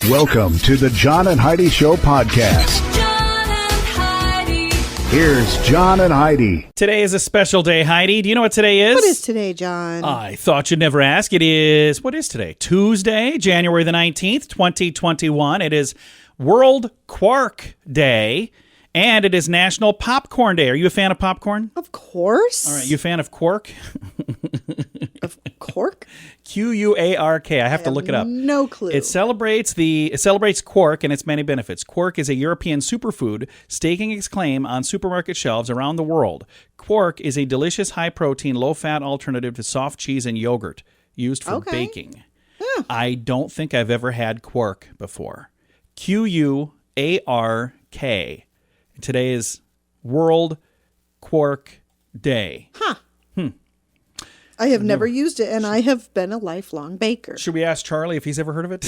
Welcome to the John and Heidi Show podcast. John and Heidi. Here's John and Heidi. Today is a special day, Heidi. Do you know what today is? What is today, John? I thought you'd never ask. It is, what is today? Tuesday, January the 19th, 2021. It is World Quark Day, and it is National Popcorn Day. Are you a fan of popcorn? Of course. All right, you a fan of quark? Of cork? Q-U-A-R-K. I have to look it up. No clue. It celebrates quark and its many benefits. Quark is a European superfood staking its claim on supermarket shelves around the world. Quark is a delicious, high-protein, low-fat alternative to soft cheese and yogurt used for baking. Yeah. I don't think I've ever had quark before. Q-U-A-R-K. Today is World Quark Day. Huh. I have never used it, and I have been a lifelong baker. Should we ask Charlie if he's ever heard of it?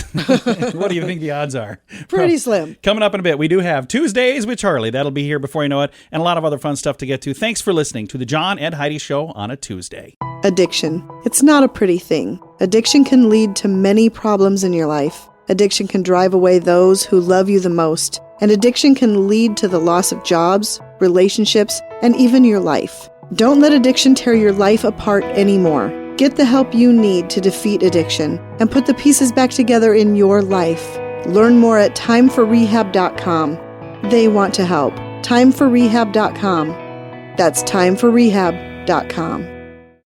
What do you think the odds are? Pretty slim. Coming up in a bit, we do have Tuesdays with Charlie. That'll be here before you know it, and a lot of other fun stuff to get to. Thanks for listening to the John and Heidi Show on a Tuesday. Addiction. It's not a pretty thing. Addiction can lead to many problems in your life. Addiction can drive away those who love you the most. And addiction can lead to the loss of jobs, relationships, and even your life. Don't let addiction tear your life apart anymore. Get the help you need to defeat addiction and put the pieces back together in your life. Learn more at timeforrehab.com. They want to help. Timeforrehab.com. That's timeforrehab.com.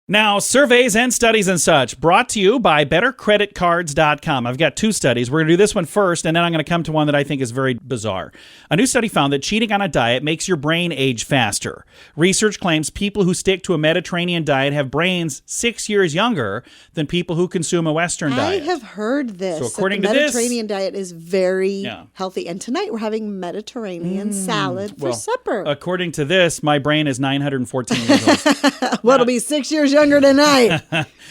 Now, surveys and studies and such, brought to you by bettercreditcards.com. I've got two studies. We're going to do this one first, and then I'm going to come to one that I think is very bizarre. A new study found that cheating on a diet makes your brain age faster. Research claims people who stick to a Mediterranean diet have brains 6 years younger than people who consume a Western diet. I have heard this. So according that to the this, Mediterranean diet is very healthy. And tonight we're having Mediterranean salad for supper. According to this, my brain is 914 years old. Well, it'll be 6 years younger tonight.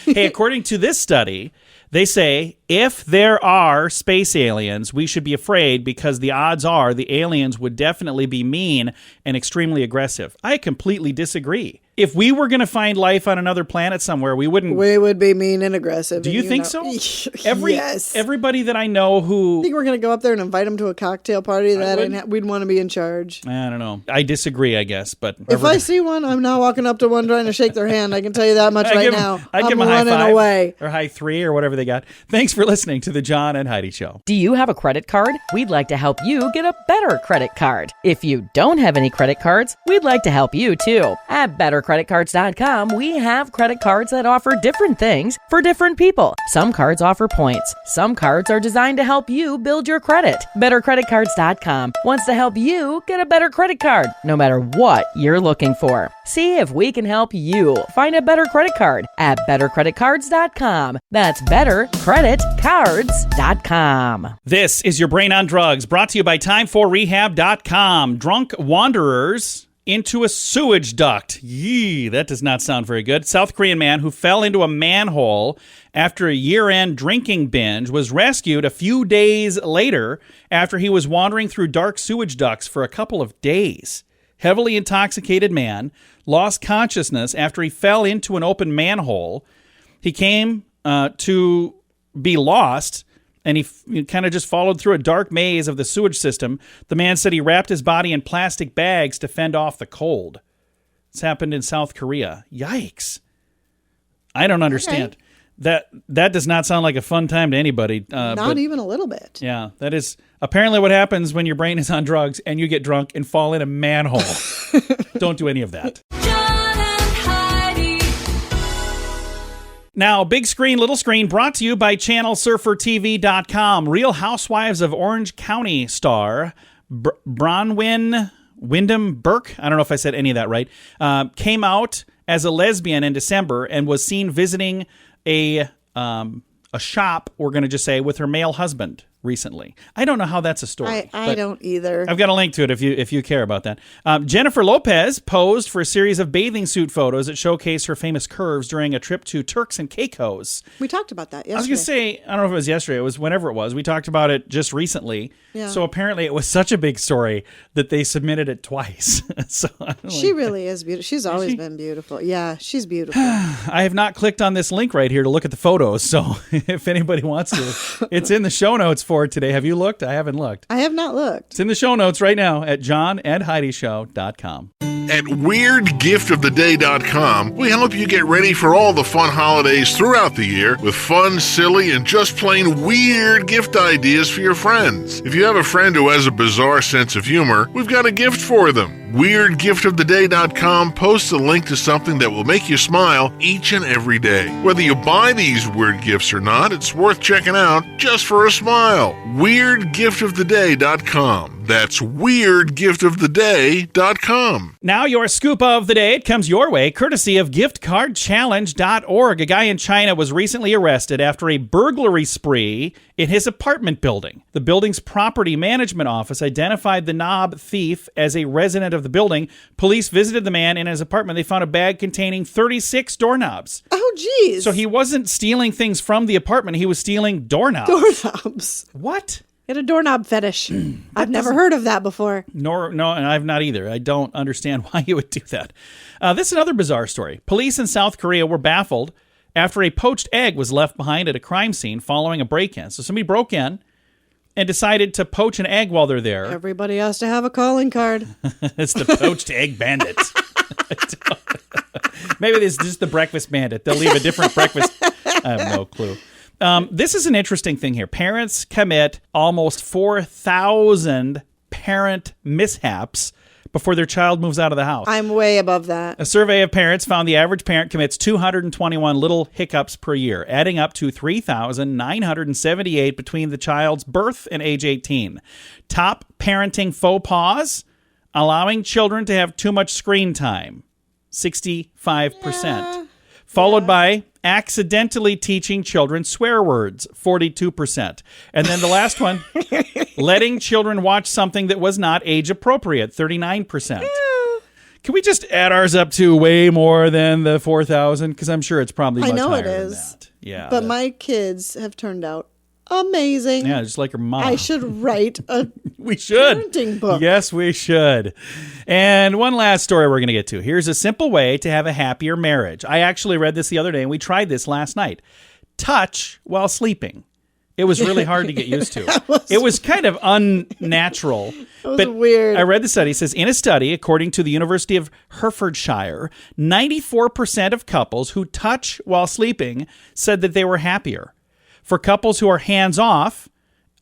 Hey, according to this study, they say if there are space aliens, we should be afraid because the odds are the aliens would definitely be mean and extremely aggressive. I completely disagree. If we were going to find life on another planet somewhere, we wouldn't. We would be mean and aggressive. Do you think so? Yes. Everybody that I know who. I think we're going to go up there and invite them to a cocktail party that we'd want to be in charge. I don't know. I disagree, I guess. But if I see one, I'm not walking up to one trying to shake their hand. I can tell you that much now. I'd give them a high five away. Or high three or whatever they got. Thanks for listening to the John and Heidi Show. Do you have a credit card? We'd like to help you get a better credit card. If you don't have any credit cards, we'd like to help you too. At bettercreditcards.com, we have credit cards that offer different things for different people. Some cards offer points. Some cards are designed to help you build your credit. Bettercreditcards.com wants to help you get a better credit card, no matter what you're looking for. See if we can help you find a better credit card at bettercreditcards.com. That's bettercreditcards.com. This is Your Brain on Drugs, brought to you by timeforrehab.com. Drunk wanderers into a sewage duct. Yee, that does not sound very good. South Korean man who fell into a manhole after a year-end drinking binge was rescued a few days later after he was wandering through dark sewage ducts for a couple of days. Heavily intoxicated man lost consciousness after he fell into an open manhole. He came to be lost, and he kind of just followed through a dark maze of the sewage system. The man said he wrapped his body in plastic bags to fend off the cold. This happened in South Korea. Yikes. I don't understand. Okay. That does not sound like a fun time to anybody. Not even a little bit. Yeah, that is apparently what happens when your brain is on drugs and you get drunk and fall in a manhole. Don't do any of that. Now, big screen, little screen, brought to you by ChannelSurferTV.com. Real Housewives of Orange County star Bronwyn Wyndham Burke, I don't know if I said any of that right, came out as a lesbian in December and was seen visiting a shop, we're going to just say, with her male husband recently. I don't know how that's a story. I don't either. I've got a link to it if you care about that. Jennifer Lopez posed for a series of bathing suit photos that showcase her famous curves during a trip to Turks and Caicos. We talked about that yesterday. I was going to say, I don't know if it was yesterday, it was whenever it was. We talked about it just recently. Yeah. So apparently it was such a big story that they submitted it twice. She really is beautiful. She's always been beautiful. Yeah, she's beautiful. I have not clicked on this link right here to look at the photos. So if anybody wants to, it's in the show notes for today. Have you looked? I haven't looked. I have not looked. It's in the show notes right now at johnandheidishow.com. At WeirdGiftOfTheDay.com, we help you get ready for all the fun holidays throughout the year with fun, silly, and just plain weird gift ideas for your friends. If you have a friend who has a bizarre sense of humor, we've got a gift for them. WeirdGiftOfTheDay.com posts a link to something that will make you smile each and every day. Whether you buy these weird gifts or not, it's worth checking out just for a smile. WeirdGiftOfTheDay.com. That's WeirdGiftOfTheDay.com. Now your scoop of the day. It comes your way courtesy of giftcardchallenge.org. A guy in China was recently arrested after a burglary spree in his apartment building. The building's property management office identified the knob thief as a resident of the building. Police visited the man in his apartment. They found a bag containing 36 doorknobs. Oh, geez. So he wasn't stealing things from the apartment. He was stealing doorknobs. Doorknobs. What? Get a doorknob fetish. I've never heard of that before. No, and I've not either. I don't understand why you would do that. This is another bizarre story. Police in South Korea were baffled after a poached egg was left behind at a crime scene following a break-in. So somebody broke in and decided to poach an egg while they're there. Everybody has to have a calling card. It's the poached egg bandits. Maybe this is just the breakfast bandit. They'll leave a different breakfast. I have no clue. This is an interesting thing here. Parents commit almost 4,000 parent mishaps before their child moves out of the house. I'm way above that. A survey of parents found the average parent commits 221 little hiccups per year, adding up to 3,978 between the child's birth and age 18. Top parenting faux pas, allowing children to have too much screen time, 65%. Followed by accidentally teaching children swear words, 42%. And then the last one, letting children watch something that was not age appropriate, 39%. Can we just add ours up to way more than the 4,000? Because I'm sure it's probably much higher it is. than that. Yeah, But my kids have turned out amazing. Yeah, just like her mom. I should write a we should. parenting book. Yes, we should. And one last story we're going to get to. Here's a simple way to have a happier marriage. I actually read this the other day, and we tried this last night. Touch while sleeping. It was really hard to get used to. It was kind of unnatural. It was weird. I read the study. It says, in a study, according to the University of Hertfordshire, 94% of couples who touch while sleeping said that they were happier. For couples who are hands-off,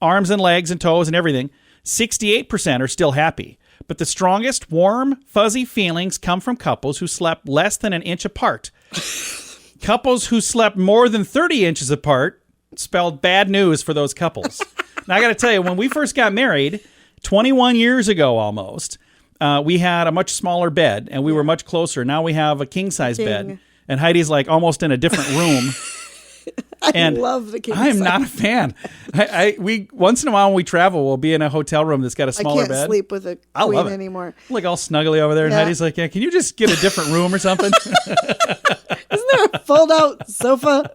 arms and legs and toes and everything, 68% are still happy. But the strongest, warm, fuzzy feelings come from couples who slept less than an inch apart. Couples who slept more than 30 inches apart spelled bad news for those couples. Now, I got to tell you, when we first got married, 21 years ago almost, we had a much smaller bed, and we were much closer. Now we have a king-size bed, and Heidi's like almost in a different room. I love the king I'm size. not a fan. We once in a while when we travel, we'll be in a hotel room that's got a smaller bed. I can't sleep with a I love queen it. anymore. Like all snuggly over there, and Yeah. Heidi's like, "Yeah, can you just get a different room or something?" Isn't there a fold-out sofa?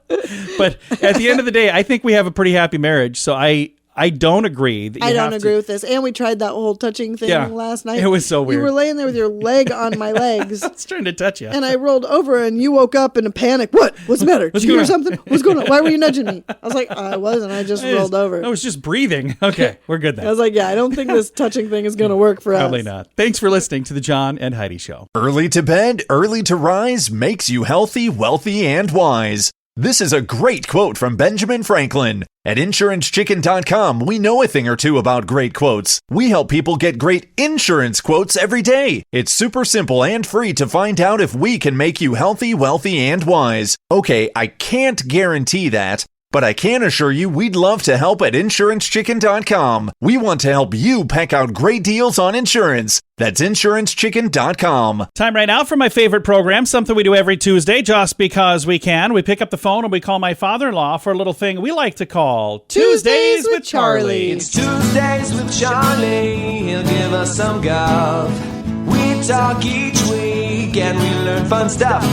But at the end of the day, I think we have a pretty happy marriage. So I don't agree that you I don't have agree to, with this. And we tried that whole touching thing Yeah. last night. It was so weird. You were laying there with your leg on my legs. I was trying to touch you. And I rolled over and you woke up in a panic. What? What's the matter? Did you hear going on? something? What's going on? Why were you nudging me? I was like, I wasn't. I just rolled over. I was just breathing. Okay, we're good then. I was like, yeah, I don't think this touching thing is going to work for us. Probably not. Thanks for listening to the John and Heidi Show. Early to bed, early to rise makes you healthy, wealthy, and wise. This is a great quote from Benjamin Franklin. At InsuranceChicken.com, we know a thing or two about great quotes. We help people get great insurance quotes every day. It's super simple and free to find out if we can make you healthy, wealthy, and wise. Okay, I can't guarantee that, but I can assure you we'd love to help at InsuranceChicken.com. We want to help you peck out great deals on insurance. That's InsuranceChicken.com. Time right now for my favorite program, something we do every Tuesday just because we can. We pick up the phone and we call my father-in-law for a little thing we like to call Tuesdays with Charlie. It's Tuesdays with Charlie, he'll give us some guff. We talk each week and we learn fun stuff.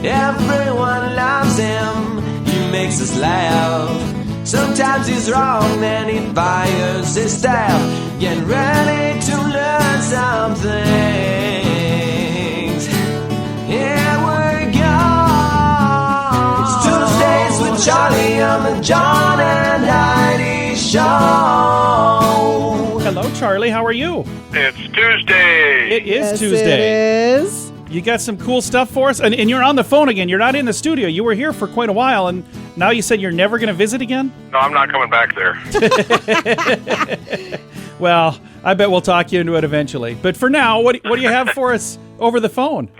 Everyone loves him, he makes us laugh. Sometimes he's wrong, then he fires his staff. Get ready to learn some things. Here we go. It's Tuesdays with Charlie on the John and Heidi Show. Charlie. How are you? It's Tuesday. It is Yes, Tuesday. It is. You got some cool stuff for us? And you're on the phone again. You're not in the studio. You were here for quite a while, and now you said you're never going to visit again? No, I'm not coming back there. Well, I bet we'll talk you into it eventually. But for now, what do you have for us over the phone?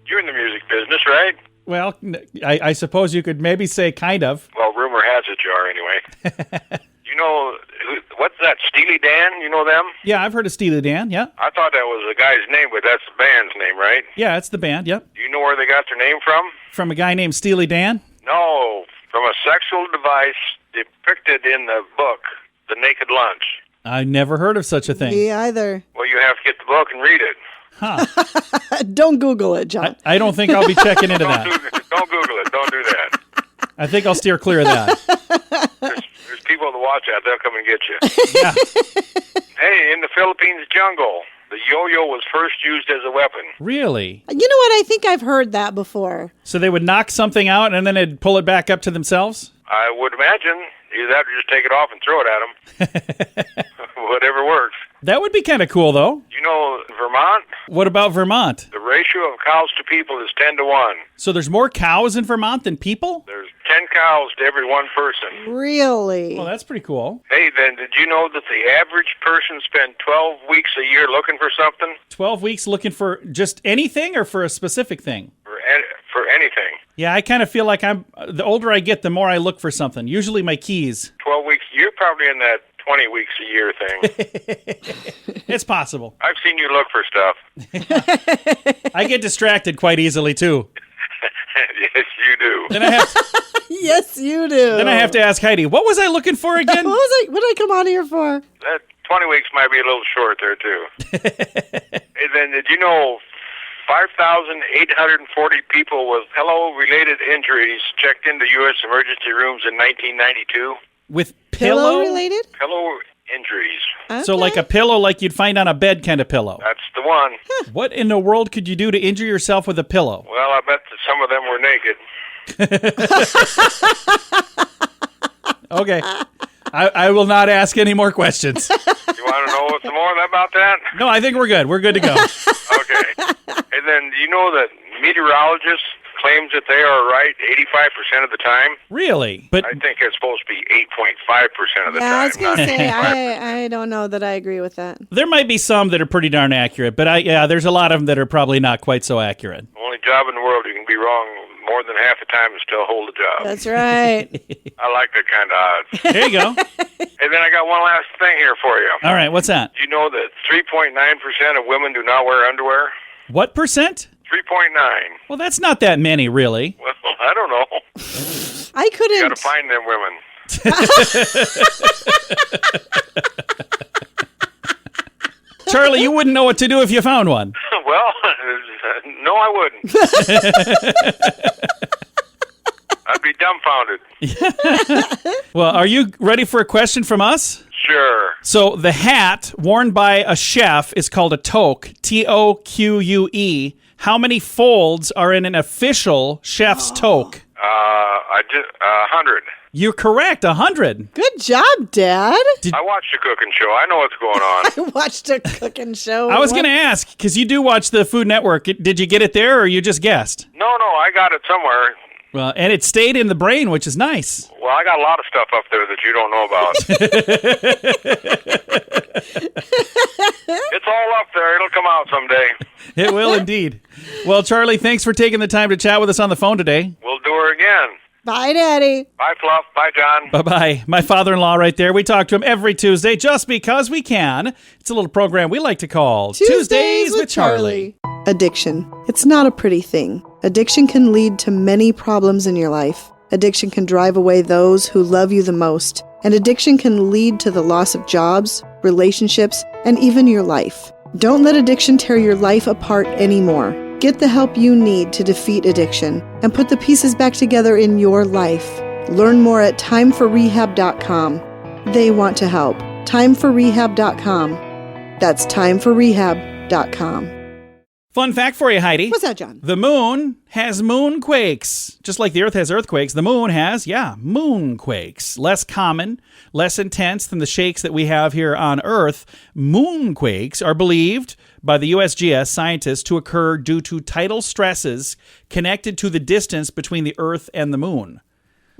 You're in the music business, right? Well, I suppose you could maybe say kind of. Well, rumor has it you are anyway. You know, what's that, Steely Dan? You know them? Yeah, I've heard of Steely Dan, yeah. I thought that was the guy's name, but that's the band's name, right? Yeah, it's the band, yep. Do you know where they got their name from? From a guy named Steely Dan? No, from a sexual device depicted in the book, The Naked Lunch. I never heard of such a thing. Me either. Well, you have to get the book and read it. Huh. Don't Google it, John. I don't think I'll be checking into that. Don't Google it. Don't do that. I think I'll steer clear of that. There's people to watch out. They'll come and get you. Yeah. Hey, in the Philippines jungle, the yo-yo was first used as a weapon. Really? You know what? I think I've heard that before. So they would knock something out and then they'd pull it back up to themselves? I would imagine. Either that or just take it off and throw it at them. Whatever works. That would be kind of cool, though. You know, Vermont, What about Vermont? the ratio of cows to people is 10 to 1. So there's more cows in Vermont than people? There's 10 cows to every one person. Really? Well, that's pretty cool. Hey, then, did you know that the average person spends 12 weeks a year looking for something? 12 weeks looking for just anything or for a specific thing? For anything. Yeah, I kind of feel like the older I get, the more I look for something. Usually my keys. 12 weeks, you're probably in that 20 weeks a year thing. It's possible. I've seen you look for stuff. I get distracted quite easily, too. Yes, you do. Then I have Yes, you do. then I have to ask Heidi, what was I looking for again? What did I come out here for? That 20 weeks might be a little short there, too. And then, did you know 5,840 people with pillow-related injuries checked into U.S. emergency rooms in 1992? With Pillow related? Pillow injuries. So like a pillow like you'd find on a bed kind of pillow. That's the one. What in the world could you do to injure yourself with a pillow? Well, I bet that some of them were naked. Okay. I will not ask any more questions. You want to know some more about that? No, I think we're good. We're good to go. Okay. And then, do you know that meteorologists claims that they are right 85% of the time? Really? But I think it's supposed to be 8.5% of the Yeah, time. I was going to not say, 85%. I don't know that I agree with that. there might be some that are pretty darn accurate, but there's a lot of them that are probably not quite so accurate. Only job in the world you can be wrong more than half the time and still hold a job. That's right. I like that kind of odds. There you go. And then I got one last thing here for you. All right, what's that? Do you know that 3.9% of women do not wear underwear? What percent? 3.9. Well, that's not that many, really. Well, I don't know. I couldn't. You got to find them women. Charlie, you wouldn't know what to do if you found one. Well, no, I wouldn't. I'd be dumbfounded. Well, are you ready for a question from us? Sure. So the hat worn by a chef is called a toque, Toque. How many folds are in an official chef's toque? 100. You're correct, 100. Good job, Dad. I watched the cooking show. I know what's going on. I watched a cooking show. I was going to ask, because you do watch the Food Network. Did you get it there, or you just guessed? No, I got it somewhere. Well, and it stayed in the brain, which is nice. Well, I got a lot of stuff up there that you don't know about. It's all up there. It'll come out someday. It will indeed. Well, Charlie, thanks for taking the time to chat with us on the phone today. We'll do her again. Bye, Daddy. Bye, Fluff. Bye, John. Bye-bye. My father-in-law right there. We talk to him every Tuesday just because we can. It's a little program we like to call Tuesdays with Charlie. Addiction. It's not a pretty thing. Addiction can lead to many problems in your life. Addiction can drive away those who love you the most. And addiction can lead to the loss of jobs, relationships, and even your life. Don't let addiction tear your life apart anymore. Get the help you need to defeat addiction and put the pieces back together in your life. Learn more at timeforrehab.com. They want to help. Timeforrehab.com. That's timeforrehab.com. Fun fact for you, Heidi. What's that, John? The moon has moonquakes. Just like the Earth has earthquakes, the moon has, moonquakes. Less common, less intense than the shakes that we have here on Earth. Moonquakes are believed by the USGS scientists to occur due to tidal stresses connected to the distance between the Earth and the moon.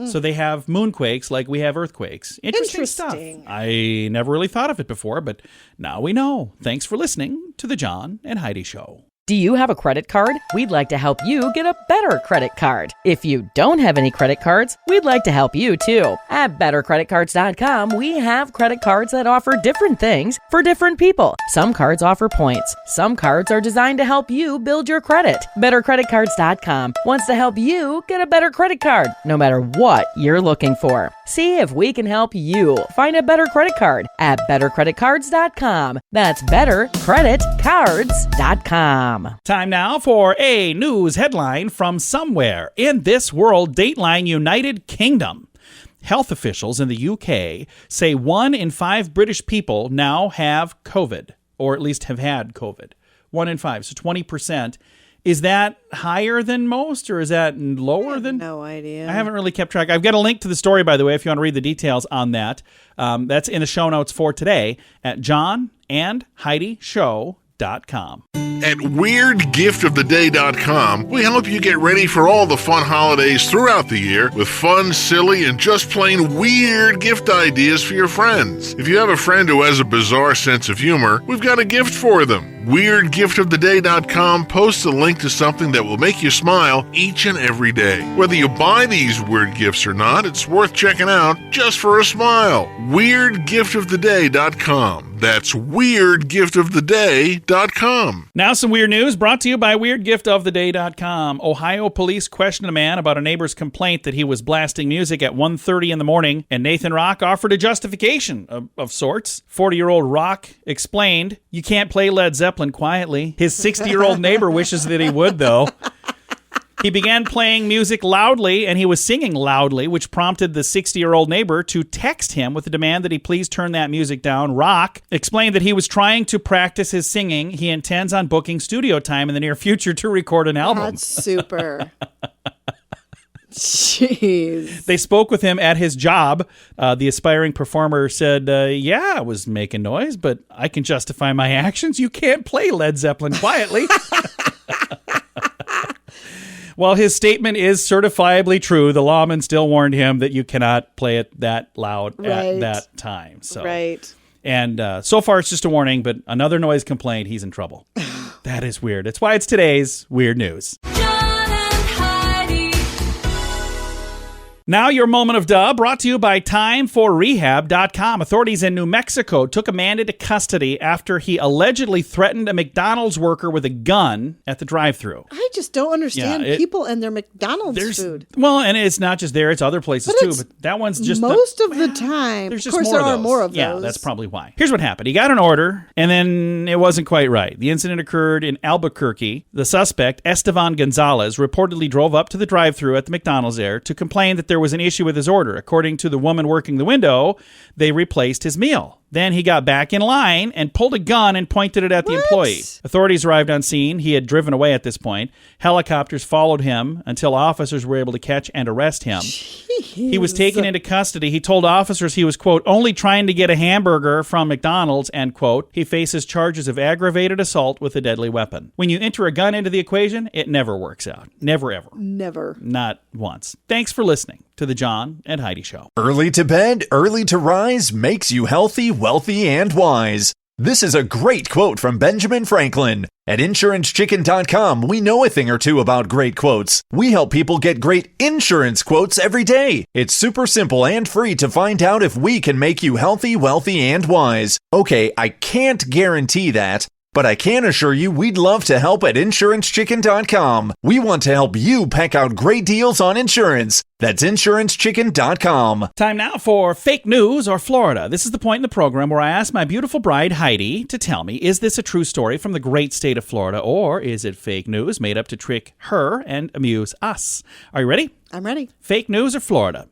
So they have moonquakes like we have earthquakes. Interesting stuff. I never really thought of it before, but now we know. Thanks for listening to The John and Heidi Show. Do you have a credit card? We'd like to help you get a better credit card. If you don't have any credit cards, we'd like to help you too. At bettercreditcards.com, we have credit cards that offer different things for different people. Some cards offer points. Some cards are designed to help you build your credit. Bettercreditcards.com wants to help you get a better credit card, no matter what you're looking for. See if we can help you find a better credit card at bettercreditcards.com. That's bettercreditcards.com. Time now for a news headline from somewhere in this world, Dateline United Kingdom. Health officials in the UK say 1 in 5 British people now have COVID, or at least have had COVID. 1 in 5, so 20%. Is that higher than most, or is that lower than? No idea. I haven't really kept track. I've got a link to the story, by the way, if you want to read the details on that. That's in the show notes for today at johnandheidishow.com. At WeirdGiftOfTheDay.com, we help you get ready for all the fun holidays throughout the year with fun, silly, and just plain weird gift ideas for your friends. If you have a friend who has a bizarre sense of humor, we've got a gift for them. WeirdGiftOfTheDay.com posts a link to something that will make you smile each and every day. Whether you buy these weird gifts or not, it's worth checking out just for a smile. WeirdGiftOfTheDay.com. That's WeirdGiftOfTheDay.com. Now some weird news brought to you by WeirdGiftOfTheDay.com. Ohio police questioned a man about a neighbor's complaint that he was blasting music at 1:30 in the morning, and Nathan Rock offered a justification of sorts. 40-year-old Rock explained, "You can't play Led Zeppelin quietly." His 60-year-old neighbor wishes that he would, though. He began playing music loudly, and he was singing loudly, which prompted the 60-year-old neighbor to text him with a demand that he please turn that music down. Rock explained that he was trying to practice his singing. He intends on booking studio time in the near future to record an album. That's super. Jeez. They spoke with him at his job. The aspiring performer said, yeah, I was making noise, but I can justify my actions. You can't play Led Zeppelin quietly. While his statement is certifiably true, the lawman still warned him that you cannot play it that loud at that time. So, right. And so far, it's just a warning, but another noise complaint, he's in trouble. That is weird. It's why it's today's Weird News. John and Heidi. Now your moment of duh, brought to you by timeforrehab.com. Authorities in New Mexico took a man into custody after he allegedly threatened a McDonald's worker with a gun at the drive-thru. I just don't understand people and their McDonald's food. Well, and it's not just there, it's other places too, but that one's just most of the time. There's of just course, there are more of those. Yeah, that's probably why. Here's what happened. He got an order, and then it wasn't quite right. The incident occurred in Albuquerque. The suspect, Estevan Gonzalez, reportedly drove up to the drive-thru at the McDonald's there to complain that there was an issue with his order. According to the woman working the window, they replaced his meal. Then he got back in line and pulled a gun and pointed it at the employee. Authorities arrived on scene. He had driven away at this point. Helicopters followed him until officers were able to catch and arrest him. He was taken into custody. He told officers he was, quote, only trying to get a hamburger from McDonald's, end quote. He faces charges of aggravated assault with a deadly weapon. When you enter a gun into the equation, it never works out. Never, ever. Never. Not once. Thanks for listening to The John and Heidi Show. Early to bed, early to rise makes you healthy, wealthy, and wise. This is a great quote from Benjamin Franklin. At InsuranceChicken.com, we know a thing or two about great quotes. We help people get great insurance quotes every day. It's super simple and free to find out if we can make you healthy, wealthy, and wise. Okay, I can't guarantee that, but I can assure you we'd love to help at InsuranceChicken.com. We want to help you pack out great deals on insurance. That's InsuranceChicken.com. Time now for Fake News or Florida. This is the point in the program where I ask my beautiful bride, Heidi, to tell me, is this a true story from the great state of Florida, or is it fake news made up to trick her and amuse us? Are you ready? I'm ready. Fake news or Florida?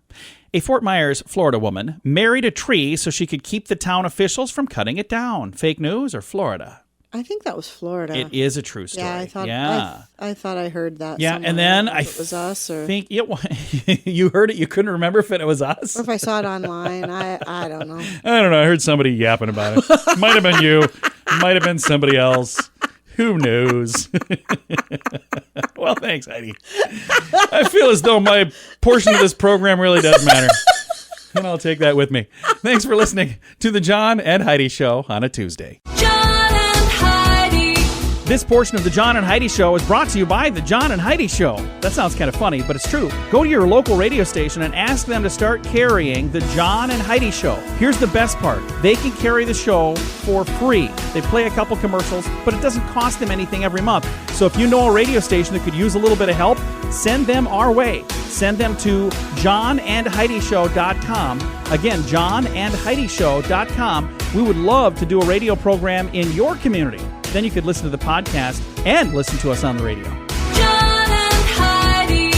A Fort Myers, Florida woman married a tree so she could keep the town officials from cutting it down. Fake news or Florida? I think that was Florida. It is a true story. Yeah, I thought. Yeah. I thought I heard that. Yeah, somewhere. and then I don't know if it was us, or think you heard it. You couldn't remember if it was us. or if I saw it online. I don't know. I don't know. I heard somebody yapping about it. Might have been you. Might have been somebody else. Who knows? Well, thanks, Heidi. I feel as though my portion of this program really does matter. And I'll take that with me. Thanks for listening to the John and Heidi Show on a Tuesday. John and Heidi. This portion of the John and Heidi Show is brought to you by the John and Heidi Show. That sounds kind of funny, but it's true. Go to your local radio station and ask them to start carrying the John and Heidi Show. Here's the best part. They can carry the show for free. They play a couple commercials, but it doesn't cost them anything every month. So if you know a radio station that could use a little bit of help, send them our way. Send them to johnandheidishow.com. Again, johnandheidishow.com. We would love to do a radio program in your community. Then you could listen to the podcast and listen to us on the radio. John and Heidi.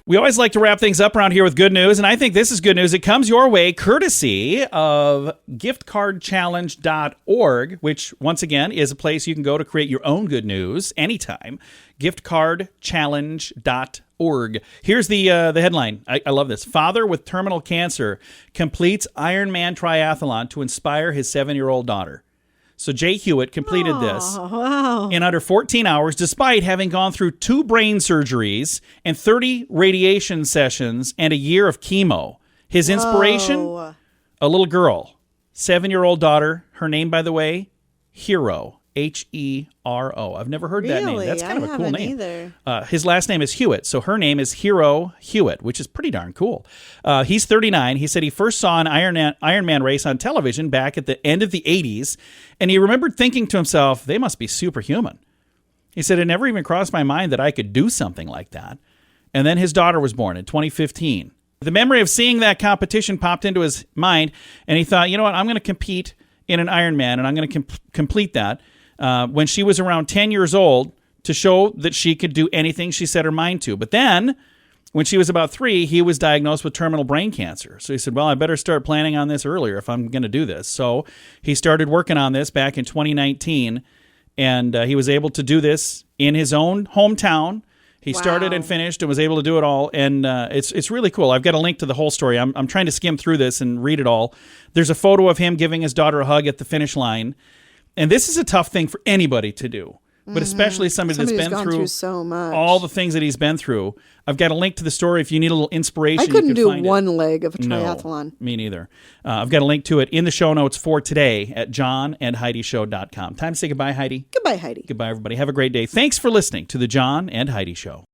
We always like to wrap things up around here with good news, and I think this is good news. It comes your way courtesy of giftcardchallenge.org, which, once again, is a place you can go to create your own good news anytime. giftcardchallenge.org. Here's the headline. I love this. Father with terminal cancer completes Ironman triathlon to inspire his 7-year-old daughter. So Jay Hewitt completed this in under 14 hours, despite having gone through 2 brain surgeries and 30 radiation sessions and a year of chemo. His inspiration, a little girl, 7-year-old daughter. Her name, by the way, Hero. Hero. I've never heard that name. That's kind of a cool name. Either. His last name is Hewitt, so her name is Hero Hewitt, which is pretty darn cool. He's 39. He said he first saw an Ironman race on television back at the end of the 80s, and he remembered thinking to himself, they must be superhuman. He said, it never even crossed my mind that I could do something like that. And then his daughter was born in 2015. The memory of seeing that competition popped into his mind, and he thought, you know what, I'm going to compete in an Ironman, and I'm going to complete that. When she was around 10 years old, to show that she could do anything she set her mind to. But then, when she was about 3, he was diagnosed with terminal brain cancer. So he said, well, I better start planning on this earlier if I'm going to do this. So he started working on this back in 2019, and he was able to do this in his own hometown. He started and finished and was able to do it all, and it's really cool. I've got a link to the whole story. I'm trying to skim through this and read it all. There's a photo of him giving his daughter a hug at the finish line. And this is a tough thing for anybody to do, but especially somebody that's been through so much. all the things that he's been through. I've got a link to the story if you need a little inspiration. I couldn't you can do find one it. leg of a triathlon. No, me neither. I've got a link to it in the show notes for today at johnandheidishow.com. Time to say goodbye, Heidi. Goodbye, Heidi. Goodbye, everybody. Have a great day. Thanks for listening to the John and Heidi Show.